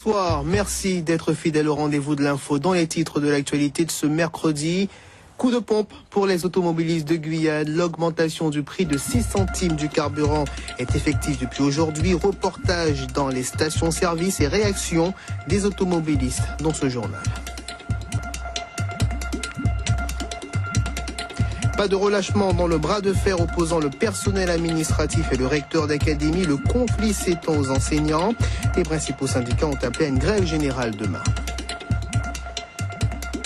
Bonsoir, merci d'être fidèle au rendez-vous de l'info dans les titres de l'actualité de ce mercredi. Coup de pompe pour les automobilistes de Guyane. L'augmentation du prix de 6 centimes du carburant est effective depuis aujourd'hui. Reportage dans les stations-service et réaction des automobilistes dans ce journal. Pas de relâchement dans le bras de fer opposant le personnel administratif et le recteur d'académie. Le conflit s'étend aux enseignants. Les principaux syndicats ont appelé à une grève générale demain.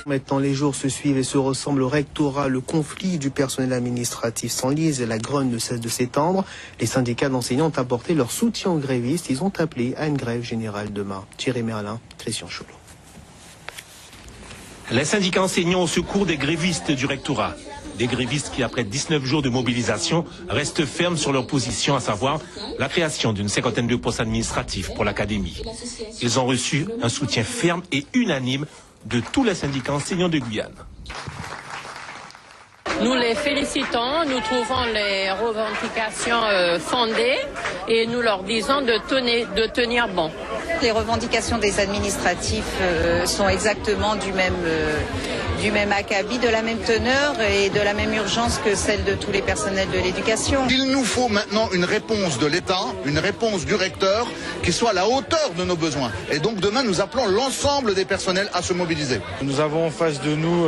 Maintenant, les jours se suivent et se ressemblent au rectorat. Le conflit du personnel administratif s'enlise et la grogne ne cesse de s'étendre. Les syndicats d'enseignants ont apporté leur soutien aux grévistes. Ils ont appelé à une grève générale demain. Thierry Merlin, Christian Cholot. Les syndicats enseignants au secours des grévistes du rectorat. Des grévistes qui, après 19 jours de mobilisation, restent fermes sur leur position, à savoir la création d'une 50aine de postes administratifs pour l'académie. Ils ont reçu un soutien ferme et unanime de tous les syndicats enseignants de Guyane. Nous les félicitons, nous trouvons les revendications fondées et nous leur disons de tenir bon. Les revendications des administratifs sont exactement du même acabit, de la même teneur et de la même urgence que celle de tous les personnels de l'éducation. Il nous faut maintenant une réponse de l'État, une réponse du recteur qui soit à la hauteur de nos besoins. Et donc demain, nous appelons l'ensemble des personnels à se mobiliser. Nous avons en face de nous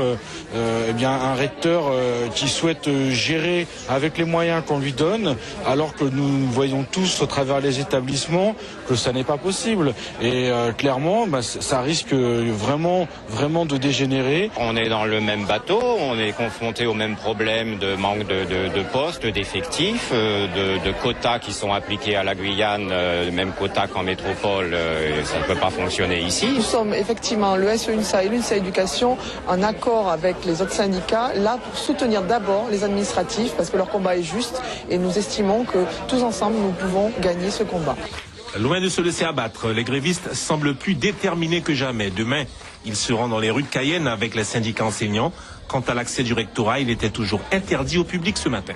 un recteur qui souhaite gérer avec les moyens qu'on lui donne, alors que nous voyons tous au travers les établissements que ça n'est pas possible. Et clairement, ça risque vraiment de dégénérer. On est dans le même bateau, on est confronté au même problème de manque de postes, d'effectifs, de quotas qui sont appliqués à la Guyane, le même quota qu'en métropole, ça ne peut pas fonctionner ici. Nous sommes effectivement, le SEUNSA et l'UNSA Éducation, en accord avec les autres syndicats, là pour soutenir d'abord les administratifs, parce que leur combat est juste, et nous estimons que tous ensemble, nous pouvons gagner ce combat. Loin de se laisser abattre, les grévistes semblent plus déterminés que jamais. Demain, ils seront dans les rues de Cayenne avec les syndicats enseignants. Quant à l'accès du rectorat, il était toujours interdit au public ce matin.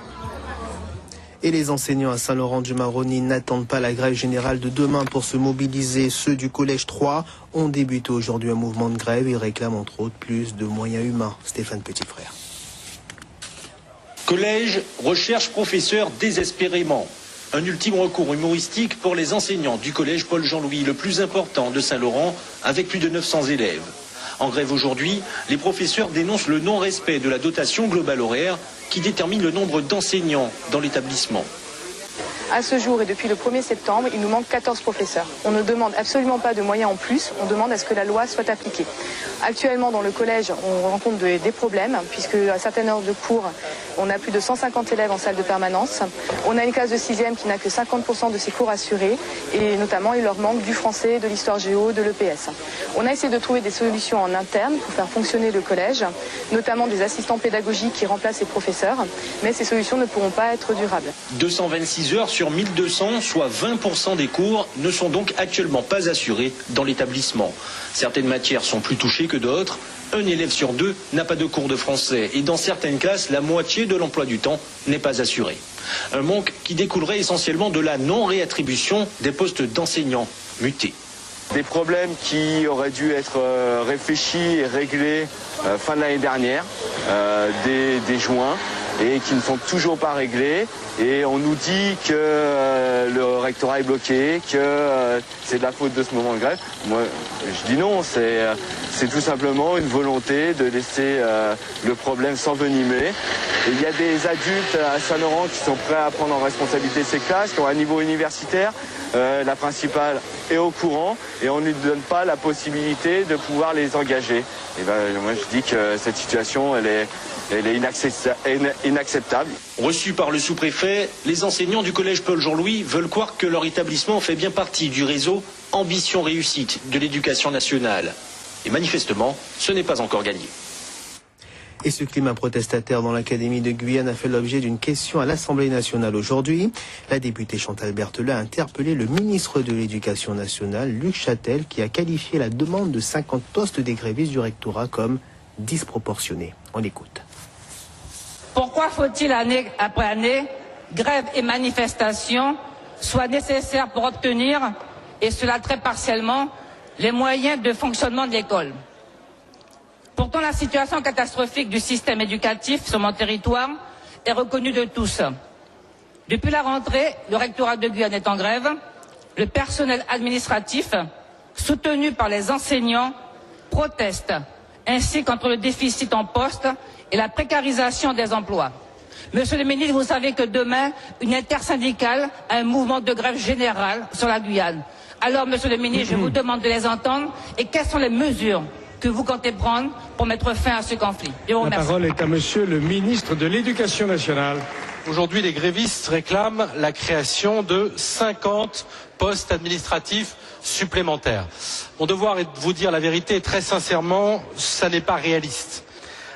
Et les enseignants à Saint-Laurent-du-Maroni n'attendent pas la grève générale de demain pour se mobiliser. Ceux du collège 3 ont débuté aujourd'hui un mouvement de grève. Ils réclament entre autres plus de moyens humains. Stéphane Petitfrère. Collège recherche professeur désespérément. Un ultime recours humoristique pour les enseignants du collège Paul-Jean-Louis, le plus important de Saint-Laurent, avec plus de 900 élèves. En grève aujourd'hui, les professeurs dénoncent le non-respect de la dotation globale horaire qui détermine le nombre d'enseignants dans l'établissement. À ce jour et depuis le 1er septembre, il nous manque 14 professeurs. On ne demande absolument pas de moyens en plus, on demande à ce que la loi soit appliquée. Actuellement, dans le collège, on rencontre des problèmes, puisque à certaines heures de cours, on a plus de 150 élèves en salle de permanence. On a une classe de 6e qui n'a que 50% de ses cours assurés, et notamment, il leur manque du français, de l'histoire géo, de l'EPS. On a essayé de trouver des solutions en interne pour faire fonctionner le collège, notamment des assistants pédagogiques qui remplacent les professeurs, mais ces solutions ne pourront pas être durables. 226 heures sur 1200, soit 20% des cours, ne sont donc actuellement pas assurés dans l'établissement. Certaines matières sont plus touchées que d'autres. Un élève sur 2 n'a pas de cours de français et dans certaines classes, la moitié de l'emploi du temps n'est pas assuré. Un manque qui découlerait essentiellement de la non-réattribution des postes d'enseignants mutés. Des problèmes qui auraient dû être réfléchis et réglés fin de l'année dernière, dès juin, et qui ne sont toujours pas réglés. Et on nous dit que le rectorat est bloqué, que c'est de la faute de ce moment de grève. Moi, je dis non, c'est tout simplement une volonté de laisser le problème s'envenimer. Et il y a des adultes à Saint-Laurent qui sont prêts à prendre en responsabilité ces classes, qui ont un niveau universitaire. La principale est au courant et on ne lui donne pas la possibilité de pouvoir les engager. Et moi, je dis que cette situation, elle est inacceptable. Reçus par le sous-préfet, les enseignants du collège Paul-Jean-Louis veulent croire que leur établissement fait bien partie du réseau Ambition Réussite de l'éducation nationale. Et manifestement, ce n'est pas encore gagné. Et ce climat protestataire dans l'Académie de Guyane a fait l'objet d'une question à l'Assemblée nationale aujourd'hui. La députée Chantal Berthelet a interpellé le ministre de l'Éducation nationale, Luc Châtel, qui a qualifié la demande de 50 postes des grévistes du rectorat comme disproportionnée. On écoute. Pourquoi faut-il, année après année, grève et manifestations soient nécessaires pour obtenir, et cela très partiellement, les moyens de fonctionnement de l'école. Pourtant, la situation catastrophique du système éducatif sur mon territoire est reconnue de tous. Depuis la rentrée, le rectorat de Guyane est en grève. Le personnel administratif, soutenu par les enseignants, proteste, ainsi contre le déficit en postes et la précarisation des emplois. Monsieur le ministre, vous savez que demain, une intersyndicale a un mouvement de grève générale sur la Guyane. Alors, monsieur le ministre, je vous demande de les entendre et quelles sont les mesures que vous comptez prendre pour mettre fin à ce conflit. Je vous remercie. La parole est à monsieur le ministre de l'Éducation nationale. Aujourd'hui, les grévistes réclament la création de 50 postes administratifs supplémentaires. Mon devoir est de vous dire la vérité et très sincèrement, ça n'est pas réaliste.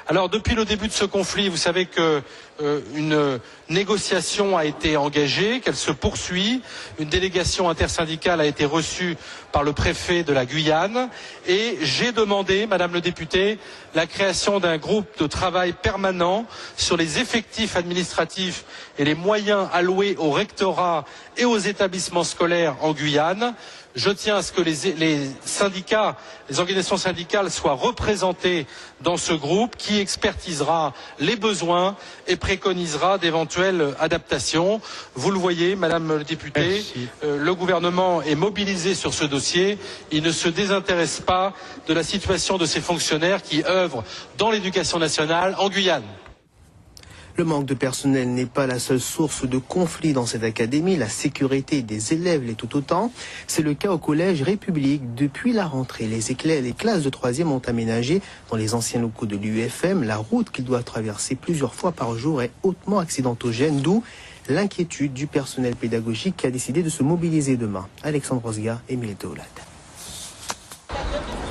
Alors, depuis le début de ce conflit, vous savez que une négociation a été engagée, qu'elle se poursuit. Une délégation intersyndicale a été reçue par le préfet de la Guyane et j'ai demandé, Madame le député, la création d'un groupe de travail permanent sur les effectifs administratifs et les moyens alloués au rectorat et aux établissements scolaires en Guyane. Je tiens à ce que les syndicats, les organisations syndicales soient représentées dans ce groupe qui expertisera les besoins et préconisera d'éventuelles adaptations. Vous le voyez, Madame le député, le gouvernement est mobilisé sur ce dossier. Il ne se désintéresse pas de la situation de ces fonctionnaires qui œuvrent dans l'éducation nationale en Guyane. Le manque de personnel n'est pas la seule source de conflit dans cette académie. La sécurité des élèves l'est tout autant. C'est le cas au collège République. Depuis la rentrée, les classes de 3e ont aménagé dans les anciens locaux de l'UFM. La route qu'ils doivent traverser plusieurs fois par jour est hautement accidentogène, d'où l'inquiétude du personnel pédagogique qui a décidé de se mobiliser demain. Alexandre Rosga et Milete Oulad.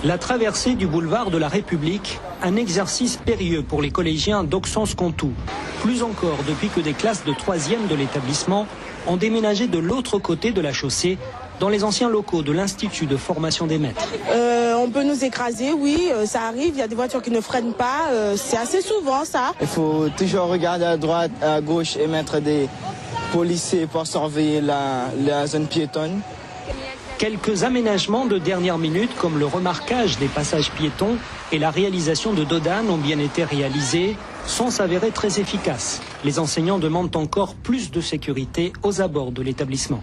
La traversée du boulevard de la République, un exercice périlleux pour les collégiens d'Auxence-Contoux. Plus encore depuis que des classes de 3e de l'établissement ont déménagé de l'autre côté de la chaussée, dans les anciens locaux de l'Institut de formation des maîtres. On peut nous écraser, oui, ça arrive, il y a des voitures qui ne freinent pas, c'est assez souvent ça. Il faut toujours regarder à droite, à gauche et mettre des policiers pour surveiller la zone piétonne. Quelques aménagements de dernière minute comme le remarquage des passages piétons et la réalisation de dodanes ont bien été réalisés, sans s'avérer très efficaces. Les enseignants demandent encore plus de sécurité aux abords de l'établissement.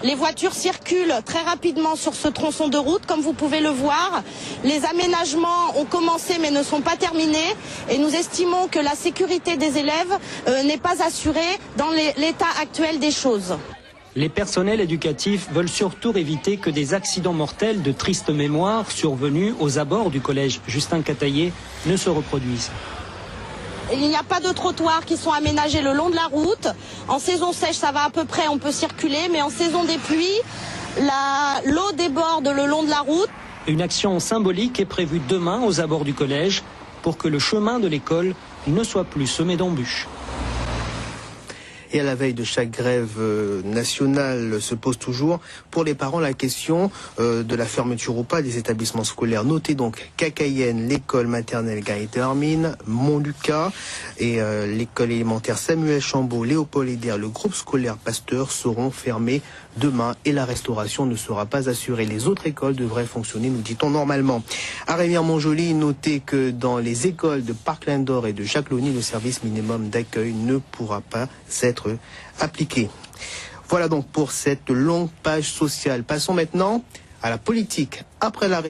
Les voitures circulent très rapidement sur ce tronçon de route, comme vous pouvez le voir. Les aménagements ont commencé mais ne sont pas terminés et nous estimons que la sécurité des élèves n'est pas assurée dans l'état actuel des choses. Les personnels éducatifs veulent surtout éviter que des accidents mortels de triste mémoire survenus aux abords du collège Justin Cataillé ne se reproduisent. Il n'y a pas de trottoirs qui sont aménagés le long de la route. En saison sèche, ça va à peu près, on peut circuler, mais en saison des pluies, l'eau déborde le long de la route. Une action symbolique est prévue demain aux abords du collège pour que le chemin de l'école ne soit plus semé d'embûches. Et à la veille de chaque grève nationale se pose toujours pour les parents la question de la fermeture ou pas des établissements scolaires. Notez donc qu'à Cayenne, l'école maternelle Gaëtan Armine, Montlucas et l'école élémentaire Samuel Chambaud, Léopold Eder, le groupe scolaire Pasteur seront fermés demain et la restauration ne sera pas assurée. Les autres écoles devraient fonctionner, nous dit-on, normalement. À Rémière-Montjoly, notez que dans les écoles de Parkland d'Or et de Jacques-Launay, le service minimum d'accueil ne pourra pas être appliqué. Voilà donc pour cette longue page sociale. Passons maintenant à la politique. Après la